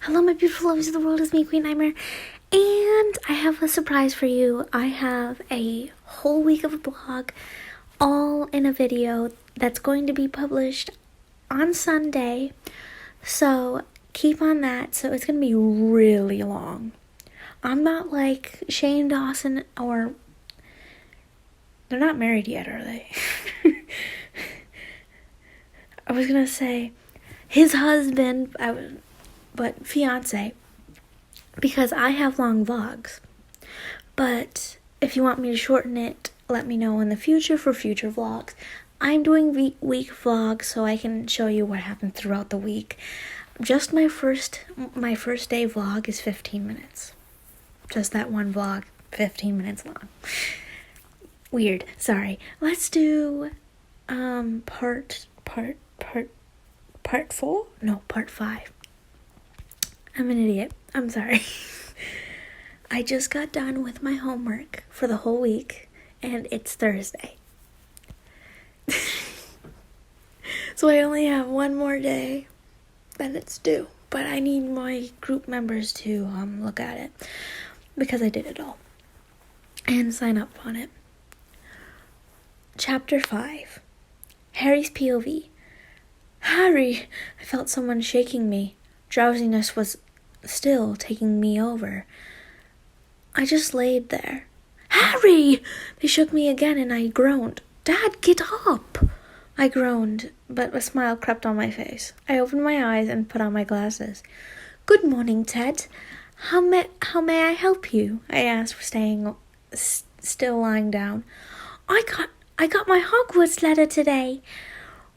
Hello, my beautiful lovers of the world. It's me, Queen Nightmare, and I have a surprise for you. I have a whole week of a blog, all in a video that's going to be published on Sunday. So keep on that. So it's going to be really long. I'm not like Shane Dawson, or they're not married yet, are they? I was gonna say his husband, but fiance, because I have long vlogs. But if you want me to shorten it, let me know in the future for future vlogs. I'm doing week vlogs so I can show you what happened throughout the week. Just my first day vlog is 15 minutes. Just that one vlog, 15 minutes long. Weird. Sorry. Let's do part 4? No, part 5. I'm an idiot. I'm sorry. I just got done with my homework for the whole week, and it's Thursday. So I only have one more day, then it's due. But I need my group members to look at it, because I did it all, and sign up on it. Chapter 5. Harry's POV. Harry! I felt someone shaking me. Drowsiness was still taking me over. I just laid there. Harry! They shook me again and I groaned. Dad, get up! I groaned, but a smile crept on my face. I opened my eyes and put on my glasses. Good morning, Ted. How may I help you? I asked, staying still lying down. I got my Hogwarts letter today.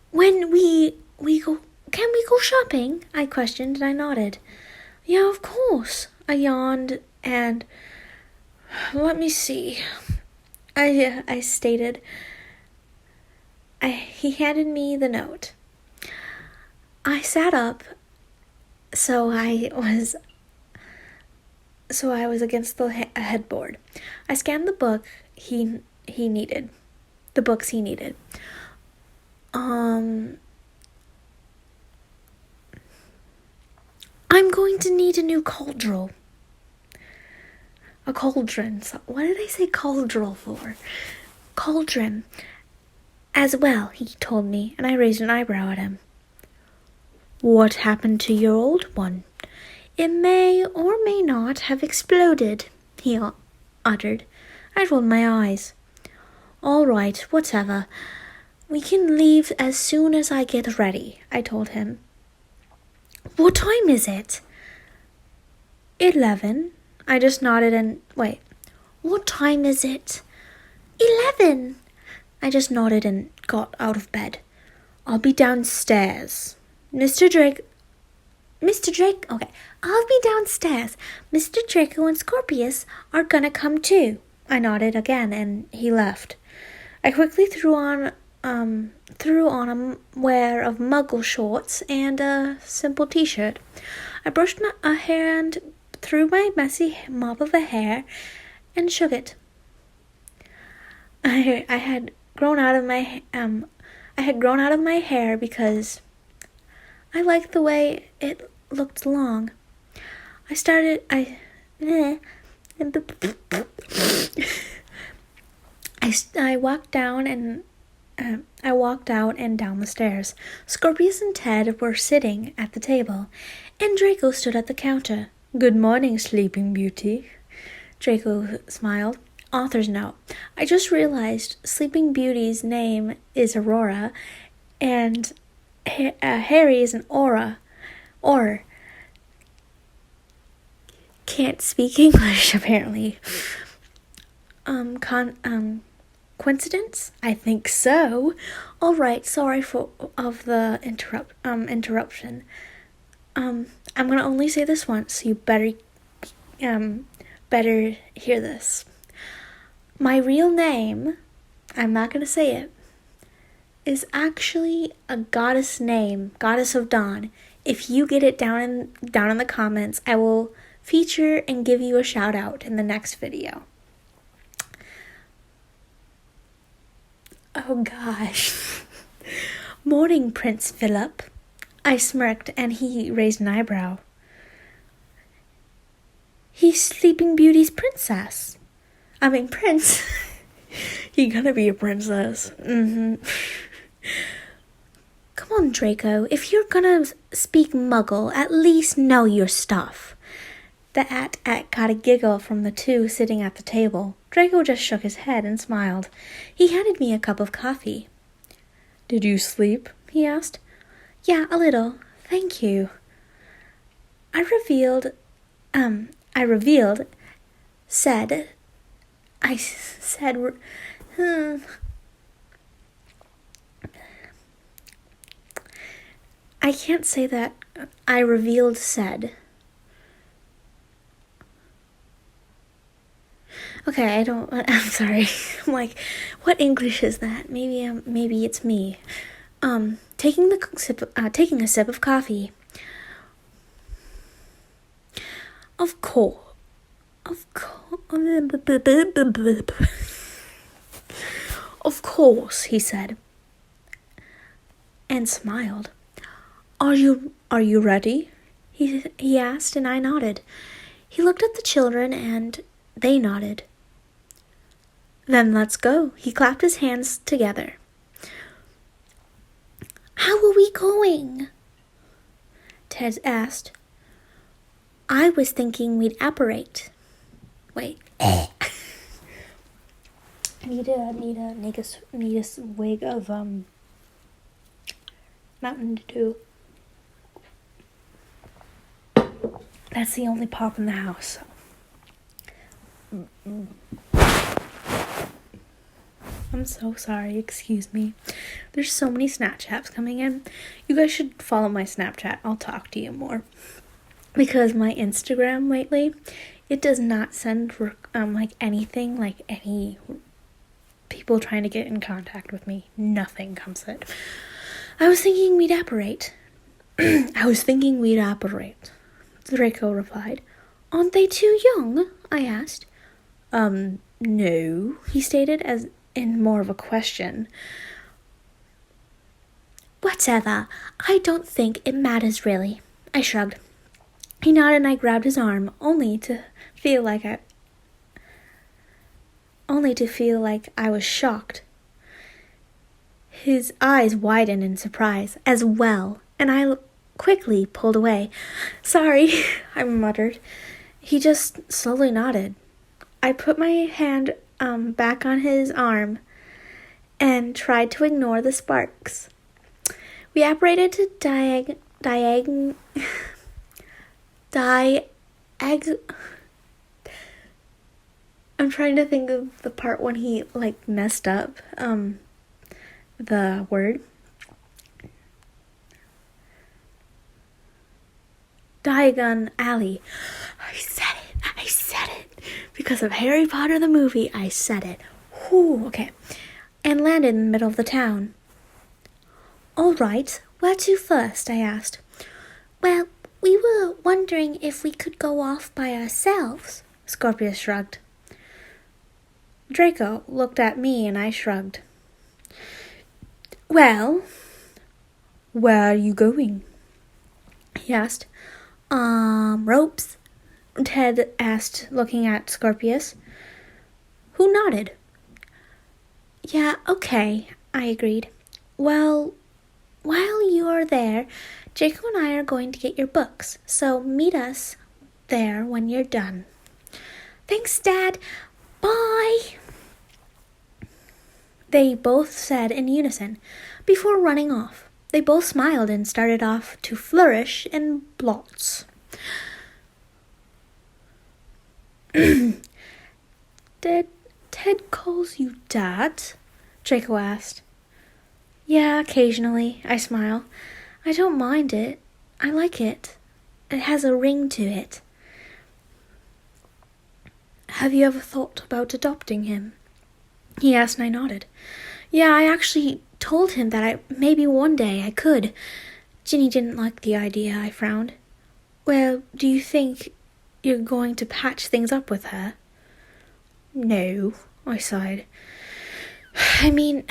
When we go, can we go shopping? I questioned and I nodded. Yeah, of course. I yawned and let me see. I stated. He handed me the note. I sat up, so I was against the headboard. I scanned the book he needed. The books he needed. I'm going to need a new cauldron. A cauldron. What did I say cauldron for? Cauldron. As well, he told me, and I raised an eyebrow at him. What happened to your old one? It may or may not have exploded, he uttered. I rolled my eyes. All right, whatever. We can leave as soon as I get ready, I told him. What time is it? 11. I just nodded and... Wait. What time is it? 11. I just nodded and got out of bed. I'll be downstairs. Mr. Drake... Okay, I'll be downstairs. Mr. Draco and Scorpius are gonna come too. I nodded again and he left. I quickly threw on a wear of muggle shorts and a simple t-shirt. I brushed a hand through my messy mop of a hair and shook it. I had grown out of my hair because I liked the way it looked long. I walked out and down the stairs. Scorpius and Ted were sitting at the table, and Draco stood at the counter. Good morning, Sleeping Beauty. Draco smiled. Author's note. I just realized Sleeping Beauty's name is Aurora, and Harry is an Aura. Or can't speak English, apparently. Coincidence? I think so. All right, sorry for the interruption. I'm gonna only say this once, so you better hear this. My real name, I'm not gonna say it, is actually a goddess name, Goddess of Dawn. If you get it down in the comments, I will feature and give you a shout out in the next video. Oh gosh. Morning, Prince Philip. I smirked and he raised an eyebrow. He's Sleeping Beauty's princess. I mean, prince. He gonna be a princess. Mm-hmm. Come on, Draco. If you're gonna speak Muggle, at least know your stuff. The at got a giggle from the two sitting at the table. Draco just shook his head and smiled. He handed me a cup of coffee. Did you sleep? He asked. Yeah, a little. Thank you. I revealed, said, I can't say that. I revealed said. Okay, I'm sorry. I'm like, what English is that? Maybe it's me. Taking a sip of coffee. Of course, he said, and smiled. Are you ready? He asked, and I nodded. He looked at the children, and they nodded. Then let's go. He clapped his hands together. How are we going? Ted asked. I was thinking we'd apparate. Wait. I need a swig of Mountain Dew. That's the only pop in the house. I'm so sorry, excuse me. There's so many Snapchats coming in. You guys should follow my Snapchat. I'll talk to you more. Because my Instagram lately, it does not send like anything, like any people trying to get in contact with me. Nothing comes in. I was thinking we'd apparate. Draco replied. Aren't they too young? I asked. No, he stated, as in more of a question. Whatever. I don't think it matters really. I shrugged. He nodded and I grabbed his arm, only to feel like I was shocked. His eyes widened in surprise as well, and I quickly pulled away. Sorry, I muttered. He just slowly nodded. I put my hand back on his arm and tried to ignore the sparks. We apparated to I'm trying to think of the part when he messed up the word. Diagon Alley. I said it. Because of Harry Potter the movie, I said it. Whew, okay. And landed in the middle of the town. All right, where to first? I asked. Well, we were wondering if we could go off by ourselves, Scorpius shrugged. Draco looked at me and I shrugged. Well, where are you going? He asked. Ropes? Ted asked, looking at Scorpius. Who nodded. Yeah, okay, I agreed. Well, while you are there, Jacob and I are going to get your books, so meet us there when you're done. Thanks, Dad. Bye. They both said in unison before running off. They both smiled and started off to flourish in blots. Did Ted calls you Dad? Draco asked. Yeah, occasionally, I smile. I don't mind it. I like it. It has a ring to it. Have you ever thought about adopting him? He asked and I nodded. Yeah, I actually told him that maybe one day I could. Ginny didn't like the idea, I frowned. Well, do you think you're going to patch things up with her? No, I sighed. I mean,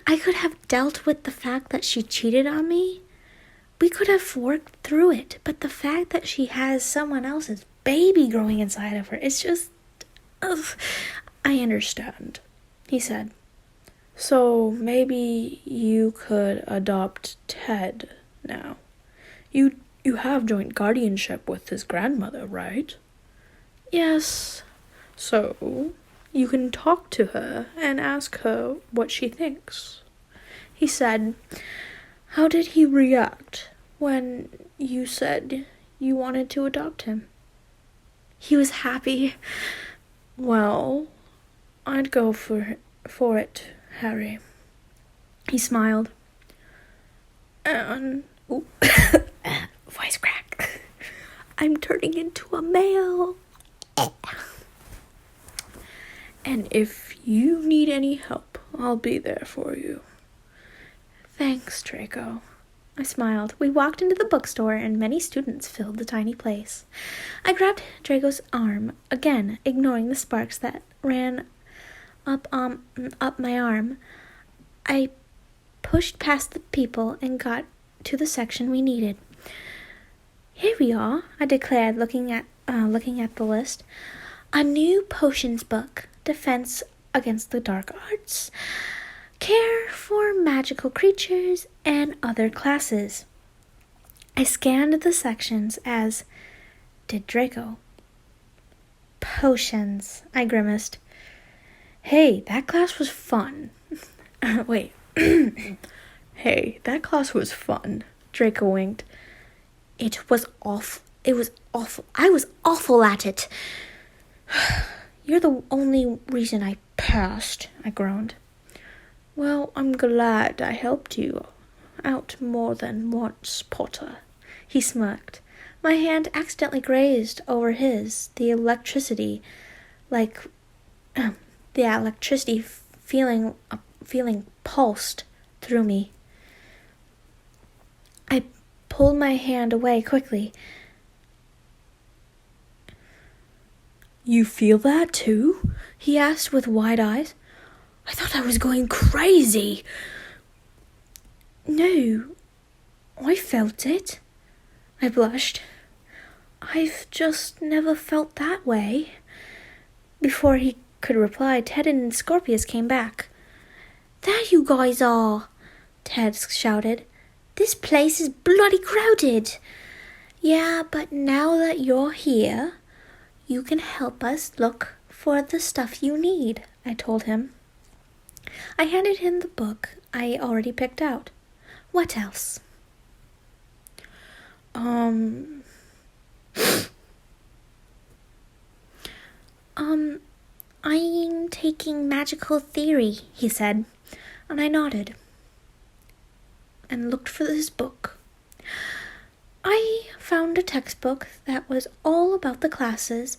I could have dealt with the fact that she cheated on me. We could have worked through it, but the fact that she has someone else is baby growing inside of her. It's just... Ugh. I understand, he said. So maybe you could adopt Ted now. You have joint guardianship with his grandmother, right? Yes. So you can talk to her and ask her what she thinks. He said, how did he react when you said you wanted to adopt him? He was happy. Well, I'd go for it, Harry. He smiled. And... voice crack. I'm turning into a male. And if you need any help, I'll be there for you. Thanks, Draco. I smiled. We walked into the bookstore, and many students filled the tiny place. I grabbed Draco's arm, again ignoring the sparks that ran up my arm. I pushed past the people and got to the section we needed. Here we are, I declared, looking at the list. A new potions book, Defense Against the Dark Arts, Care for Magical Creatures, and other classes. I scanned the sections, as did Draco. Potions, I grimaced. Hey, that class was fun. Wait. Hey, that class was fun, Draco winked. It was awful. I was awful at it. You're the only reason I passed, I groaned. Well, I'm glad I helped you out more than once, Potter, he smirked. My hand accidentally grazed over his, the electricity feeling pulsed through me. I pulled my hand away quickly. You feel that too? He asked with wide eyes. I thought I was going crazy. No, I felt it. I blushed. I've just never felt that way. Before he could reply, Ted and Scorpius came back. There you guys are, Ted shouted. This place is bloody crowded. Yeah, but now that you're here, you can help us look for the stuff you need, I told him. I handed him the book I already picked out. What else? I'm taking magical theory, he said, and I nodded and looked for this book. I found a textbook that was all about the classes,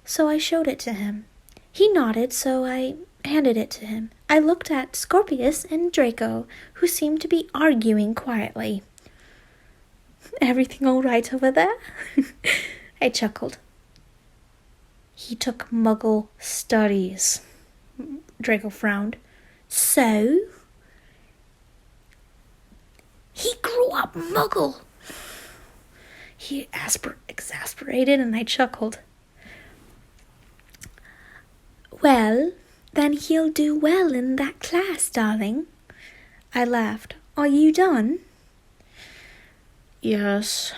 so I showed it to him. He nodded, so I handed it to him. I looked at Scorpius and Draco, who seemed to be arguing quietly. Everything all right over there? I chuckled. He took Muggle studies. Draco frowned. So? He grew up Muggle. He exasperated, and I chuckled. Well, then he'll do well in that class, darling. I laughed. Are you done? Yes.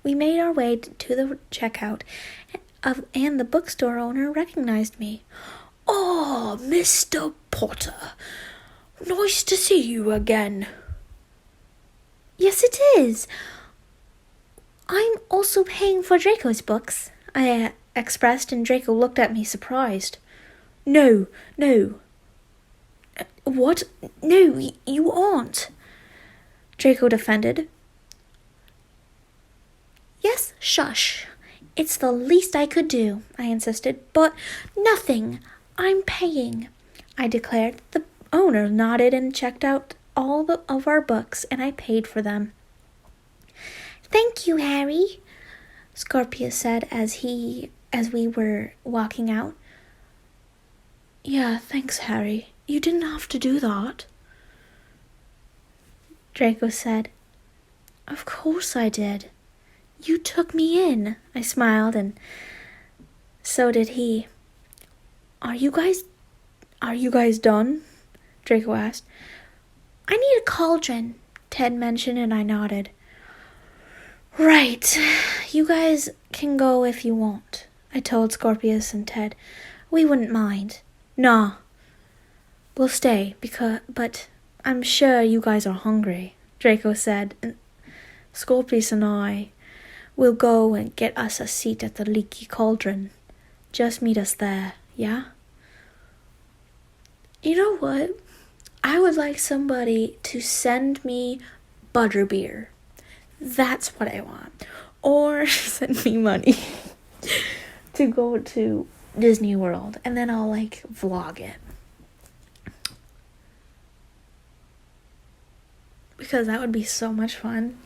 We made our way to the checkout, and the bookstore owner recognized me. Oh, Mr. Potter. Nice to see you again. Yes, it is. I'm also paying for Draco's books, I expressed, and Draco looked at me surprised. No. What? No, you aren't. Draco defended. Yes, shush. It's the least I could do, I insisted. But nothing. I'm paying, I declared. The owner nodded and checked out all of our books, and I paid for them. Thank you, Harry, Scorpius said as we were walking out. Yeah, thanks, Harry. You didn't have to do that. Draco said. Of course I did. You took me in. I smiled, and so did he. Are you guys done? Draco asked. I need a cauldron, Ted mentioned, and I nodded. Right. You guys can go if you want, I told Scorpius and Ted. We wouldn't mind. Nah. We'll stay, but I'm sure you guys are hungry, Draco said, and Scorpius and I will go and get us a seat at the leaky cauldron. Just meet us there, yeah? You know what? I would like somebody to send me butterbeer. That's what I want. Or send me money to go to Disney World, and then I'll vlog it. Because that would be so much fun.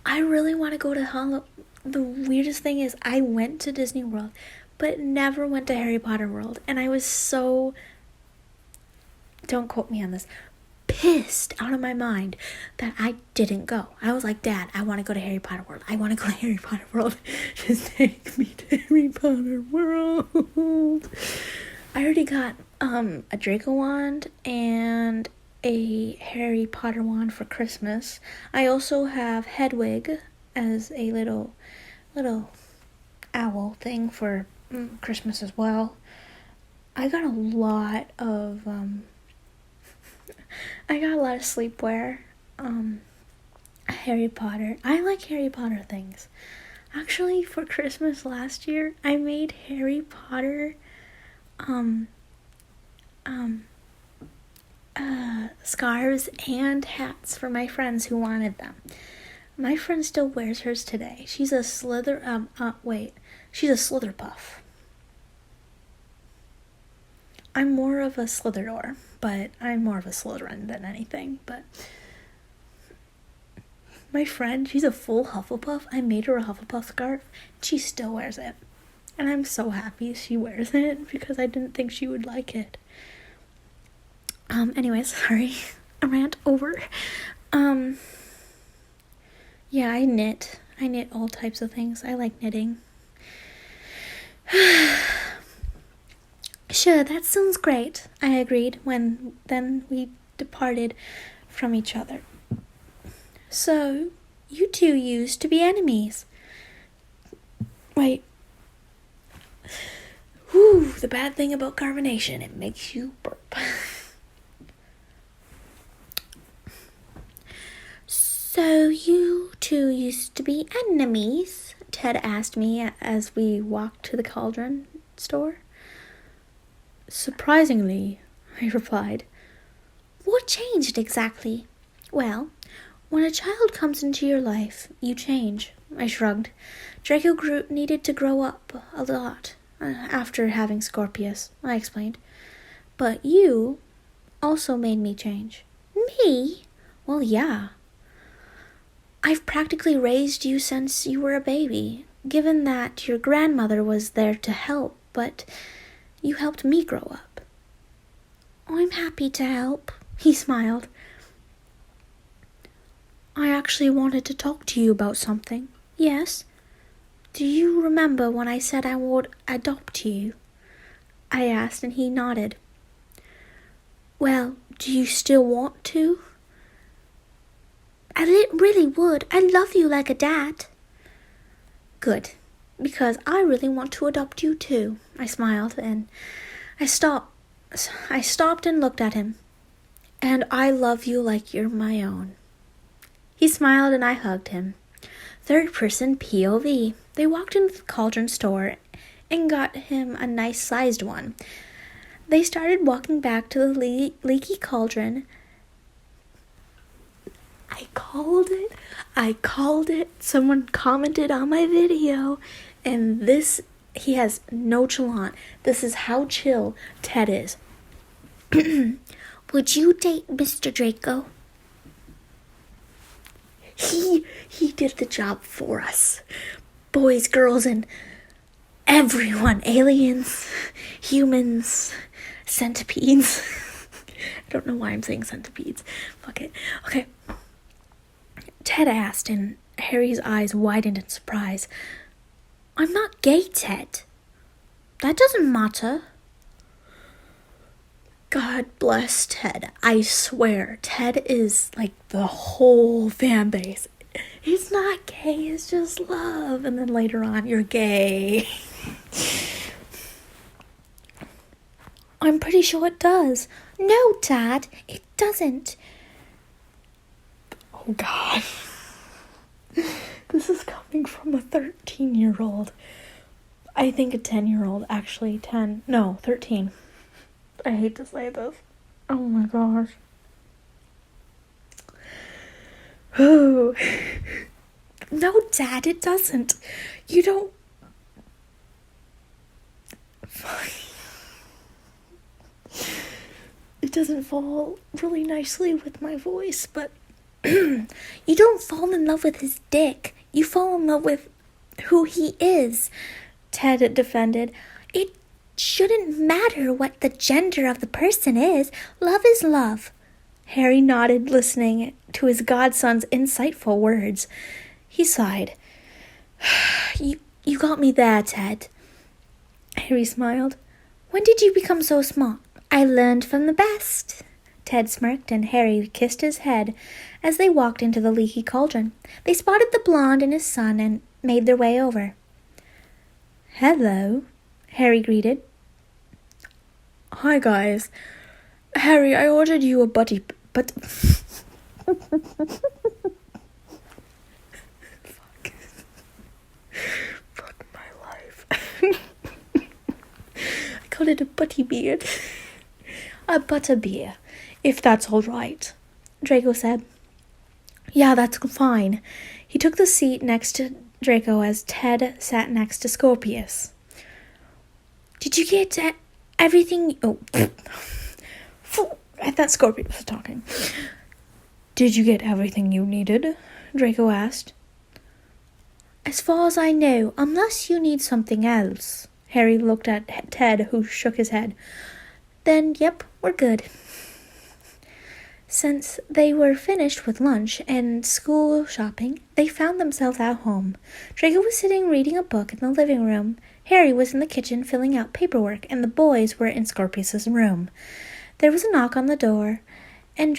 I really want to go to The weirdest thing is I went to Disney World, but never went to Harry Potter World. And I was so, don't quote me on this, pissed out of my mind that I didn't go. I was like, Dad, I want to go to Harry Potter World. I want to go to Harry Potter World. Just take me to Harry Potter World. I already got a Draco wand and a Harry Potter wand for Christmas. I also have Hedwig as a little owl thing for Christmas as well. I got a lot of sleepwear. Harry Potter. I like Harry Potter things. Actually, for Christmas last year, I made Harry Potter scarves and hats for my friends who wanted them. My friend still wears hers today. She's a Slitherpuff. I'm more of a Slytherin, but I'm more of a Slytherin than anything. But my friend, she's a full Hufflepuff. I made her a Hufflepuff scarf. She still wears it. And I'm so happy she wears it because I didn't think she would like it. Anyways, sorry. A rant over. Yeah, I knit. I knit all types of things. I like knitting. Sure, that sounds great, I agreed then we departed from each other. So, you two used to be enemies. Wait. Whew, the bad thing about carbonation, it makes you burp. So, you two used to be enemies? Ted asked me as we walked to the cauldron store. Surprisingly, I replied. What changed exactly? Well, when a child comes into your life, you change, I shrugged. Draco needed to grow up a lot after having Scorpius, I explained. But you also made me change. Me? Well, yeah. I've practically raised you since you were a baby, given that your grandmother was there to help, but you helped me grow up. I'm happy to help, he smiled. I actually wanted to talk to you about something. Yes? Do you remember when I said I would adopt you? I asked, and he nodded. Well, do you still want to? I really would. I love you like a dad. Good, because I really want to adopt you too, I smiled, and I stopped and looked at him. And I love you like you're my own. He smiled and I hugged him. Third person POV. They walked into the cauldron store and got him a nice-sized one. They started walking back to the leaky cauldron. I called it. Someone commented on my video. And he has nonchalant. This is how chill Ted is. Would you date Mr. Draco? He did the job for us. Boys, girls, and everyone. Aliens, humans, centipedes. I don't know why I'm saying centipedes. Fuck it. Okay. Ted asked, and Harry's eyes widened in surprise. I'm not gay, Ted. That doesn't matter. God bless Ted. I swear, Ted is like the whole fan base. It's not gay, it's just love. And then later on, you're gay. I'm pretty sure it does. No, Dad, it doesn't. Oh, God. This is coming from a 13-year-old. I think a 10-year-old, actually. 13. I hate to say this. Oh my gosh. Oh. No, Dad, it doesn't. You don't... It doesn't fall really nicely with my voice, but... You don't fall in love with his dick. You fall in love with who he is, Ted defended. It shouldn't matter what the gender of the person is. Love is love. Harry nodded, listening to his godson's insightful words. He sighed. You got me there, Ted. Harry smiled. When did you become so smart? I learned from the best. Ted smirked, and Harry kissed his head as they walked into the leaky cauldron. They spotted the blonde and his son and made their way over. Hello, Harry greeted. Hi, guys. Harry, I ordered you a buddy, but... Fuck. Fuck my life. I called it a butty beard. A butter beer, if that's all right, Draco said. Yeah, that's fine. He took the seat next to Draco as Ted sat next to Scorpius. Did you get everything... Oh, I thought Scorpius was talking. Did you get everything you needed? Draco asked. As far as I know, unless you need something else. Harry looked at Ted, who shook his head. Then, yep, we're good. Since they were finished with lunch and school shopping, they found themselves at home. Draco was sitting reading a book in the living room. Harry was in the kitchen filling out paperwork, and the boys were in Scorpius's room. There was a knock on the door, and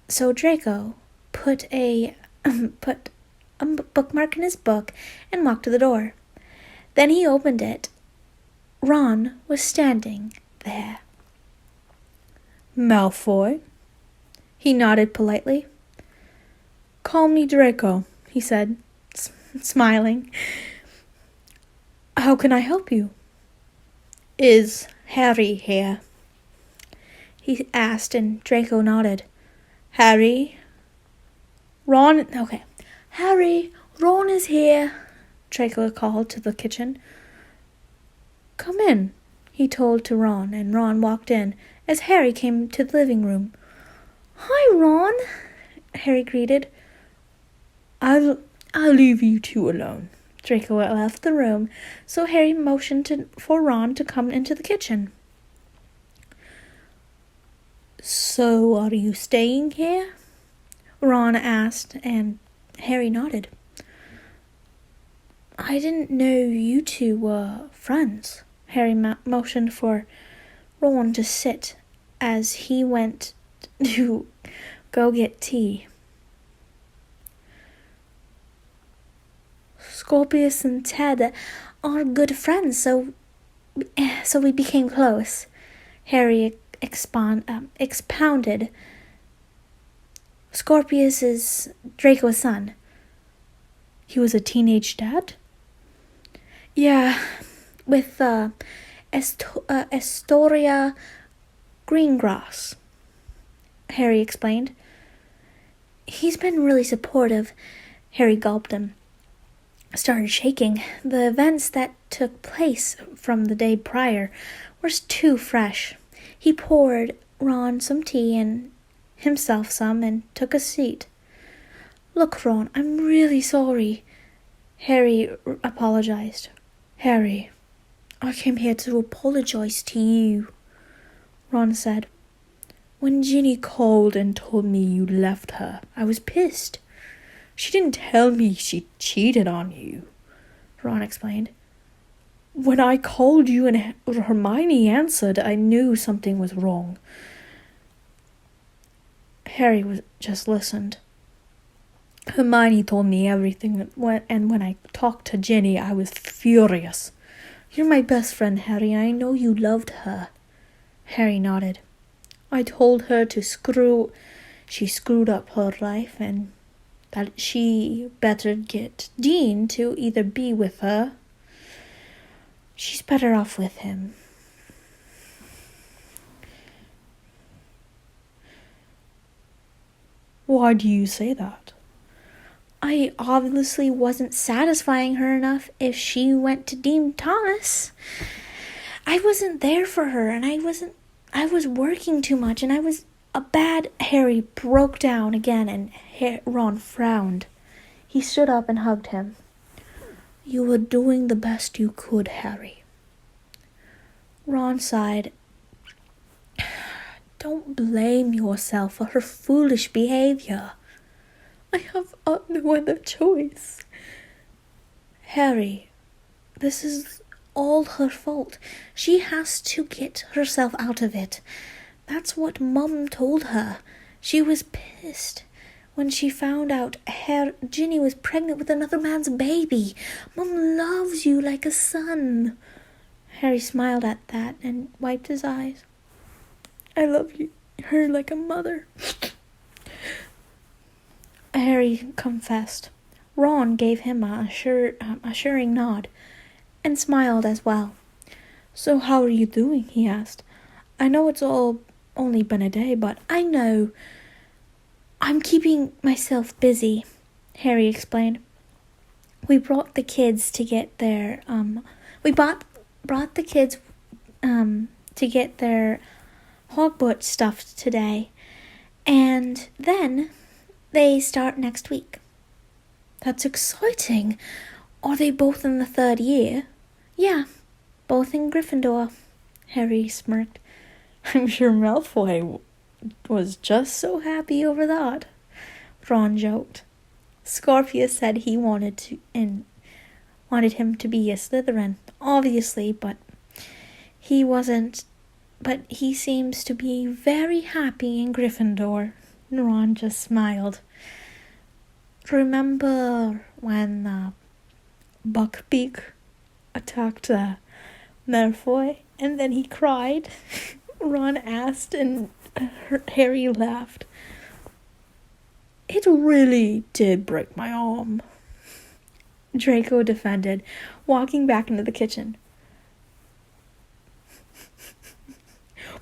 so Draco put a bookmark in his book and walked to the door. Then he opened it. Ron was standing there. Malfoy? He nodded politely. Call me Draco, he said, smiling. How can I help you? Is Harry here? He asked, and Draco nodded. Harry? Ron? Okay. Harry, Ron is here, Draco called to the kitchen. Come in, he told to Ron, and Ron walked in as Harry came to the living room. Hi, Ron, Harry greeted. I'll leave you two alone. Draco left the room, so Harry motioned for Ron to come into the kitchen. So, are you staying here? Ron asked, and Harry nodded. I didn't know you two were friends. Harry motioned for Ron to sit as he went to go get tea. Scorpius and Ted are good friends, so we became close. Harry expounded. Scorpius is Draco's son. He was a teenage dad? Yeah, with Astoria Greengrass, Harry explained. He's been really supportive. Harry gulped and started shaking. The events that took place from the day prior were too fresh. He poured Ron some tea and himself some and took a seat. Look, Ron, I'm really sorry. Harry apologized. Harry, I came here to apologize to you, Ron said. When Ginny called and told me you left her, I was pissed. She didn't tell me she cheated on you, Ron explained. When I called you and Hermione answered, I knew something was wrong. Harry just listened. Hermione told me everything, and when I talked to Ginny, I was furious. You're my best friend, Harry, and I know you loved her. Harry nodded. I told her she screwed up her life, and that she better get Dean to either be with her. She's better off with him. Why do you say that? I obviously wasn't satisfying her enough if she went to Dean Thomas. I wasn't there for her, and I was working too much, and I was a bad... Harry broke down again, and Ron frowned. He stood up and hugged him. You were doing the best you could, Harry. Ron sighed. Don't blame yourself for her foolish behavior. I have no other choice. Harry, this is all her fault. She has to get herself out of it. That's what Mum told her. She was pissed when she found out Ginny was pregnant with another man's baby. Mum loves you like a son. Harry smiled at that and wiped his eyes. I love her like a mother. Harry confessed. Ron gave him a assuring nod and smiled as well. So how are you doing? He asked. I know it's only been a day, but I know I'm keeping myself busy, Harry explained. We brought the kids to get their brought the kids to get their Hogwarts stuff today, and then they start next week. That's exciting. Are they both in the 3rd year? Yeah, both in Gryffindor, Harry smirked. I'm sure Malfoy was just so happy over that, Ron joked. Scorpius said he wanted him to be a Slytherin, obviously, but he wasn't. But he seems to be very happy in Gryffindor. Ron just smiled. Remember when Buckbeak attacked Malfoy and then he cried? Ron asked, and Harry laughed. It really did break my arm, Draco defended, walking back into the kitchen.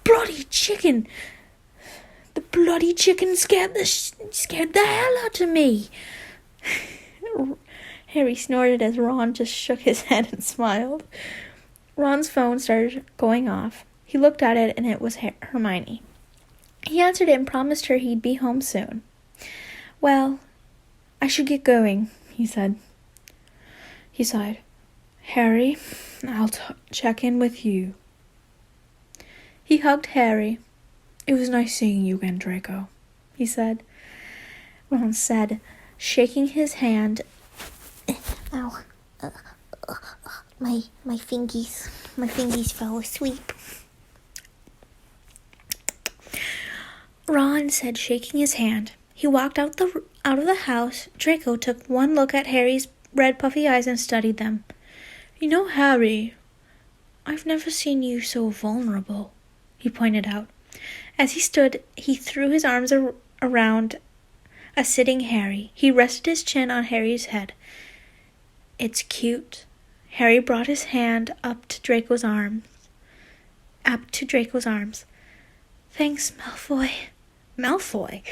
Bloody chicken! The bloody chicken scared the hell out of me. Harry snorted as Ron just shook his head and smiled. Ron's phone started going off. He looked at it and it was Hermione. He answered it and promised her he'd be home soon. Well, I should get going, he said. He sighed. Harry, I'll check in with you. He hugged Harry. It was nice seeing you again, Draco, he said. Ron said, shaking his hand. Ow. My fingies fell asleep. Ron said, shaking his hand. He walked out of the house. Draco took one look at Harry's red puffy eyes and studied them. You know, Harry, I've never seen you so vulnerable, he pointed out. As he stood, he threw his arms around a sitting Harry. He rested his chin on Harry's head. It's cute. Harry brought his hand up to Draco's arms. Thanks, Malfoy. Malfoy?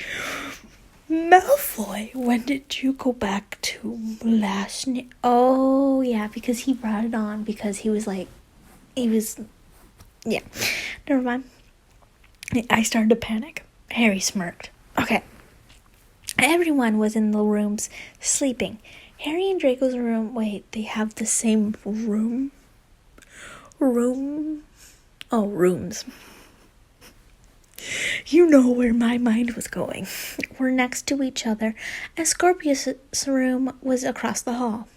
Malfoy? When did you go back to last night? Oh, yeah, because he brought it on because yeah. Never mind. I started to panic. Harry smirked. Okay. Everyone was in the rooms sleeping. Harry and Draco's room. Wait, they have the same room? Rooms. You know where my mind was going. We're next to each other, and Scorpius's room was across the hall.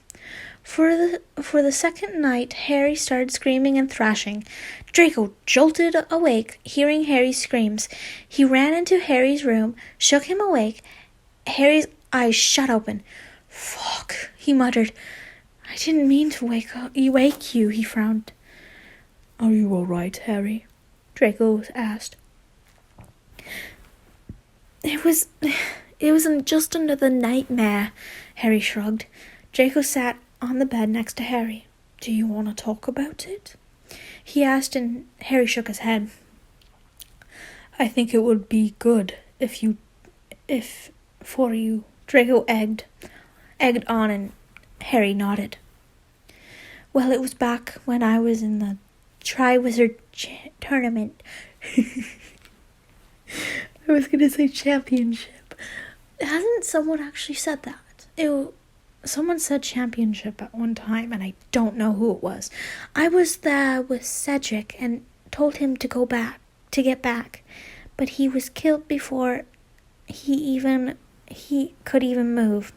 For the second night, Harry started screaming and thrashing. Draco jolted awake, hearing Harry's screams. He ran into Harry's room, shook him awake. Harry's eyes shut open. "Fuck," he muttered. "I didn't mean to wake you," he frowned. "Are you all right, Harry?" Draco asked. It was just another nightmare," Harry shrugged. Draco sat on the bed next to Harry. "Do you want to talk about it?" he asked, and Harry shook his head. "I think it would be good for you." Draco egged on, and Harry nodded. "Well, it was back when I was in the Triwizard tournament." I was gonna say championship. Hasn't someone actually said that? Someone said championship at one time, and I don't know who it was. I was there with Cedric and told him to get back, but he was killed before he could even move,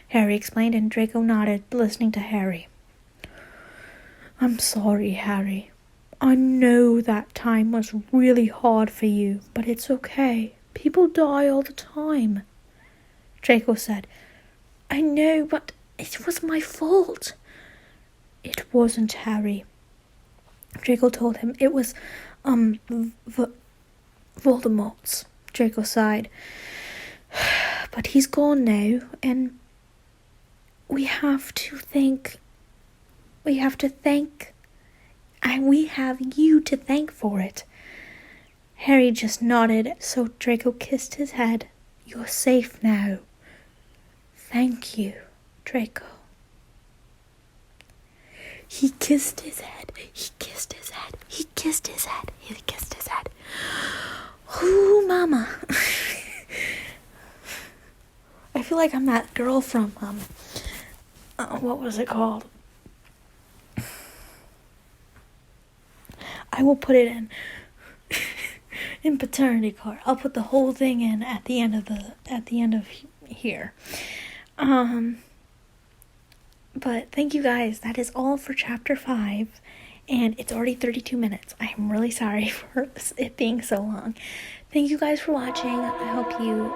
Harry explained, and Draco nodded, listening to Harry. "I'm sorry, Harry. I know that time was really hard for you, but it's okay. People die all the time," Draco said. "I know, but it was my fault." "It wasn't, Harry," Draco told him. "It was, Voldemort's." Draco sighed. "But he's gone now, and we have you to thank for it." Harry just nodded, so Draco kissed his head. "You're safe now." "Thank you, Draco." He kissed his head. He kissed his head. He kissed his head. He kissed his head. Ooh, mama. I feel like I'm that girl from, what was it called? I will put it in paternity card. I'll put the whole thing in at the end of here. But thank you guys. That is all for chapter 5, and it's already 32 minutes. I am really sorry for it being so long. Thank you guys for watching. I hope you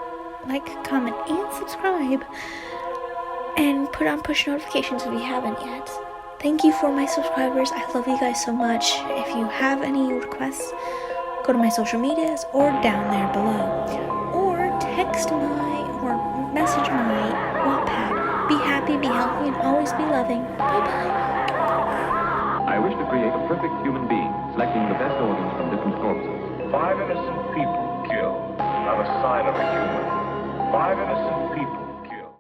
like, comment, and subscribe, and put on push notifications if you haven't yet. Thank you for my subscribers. I love you guys so much. If you have any requests, go to my social medias or down there below, or message my Wattpad. Be happy, be healthy, and always be loving. Bye-bye. I wish to create a perfect human being.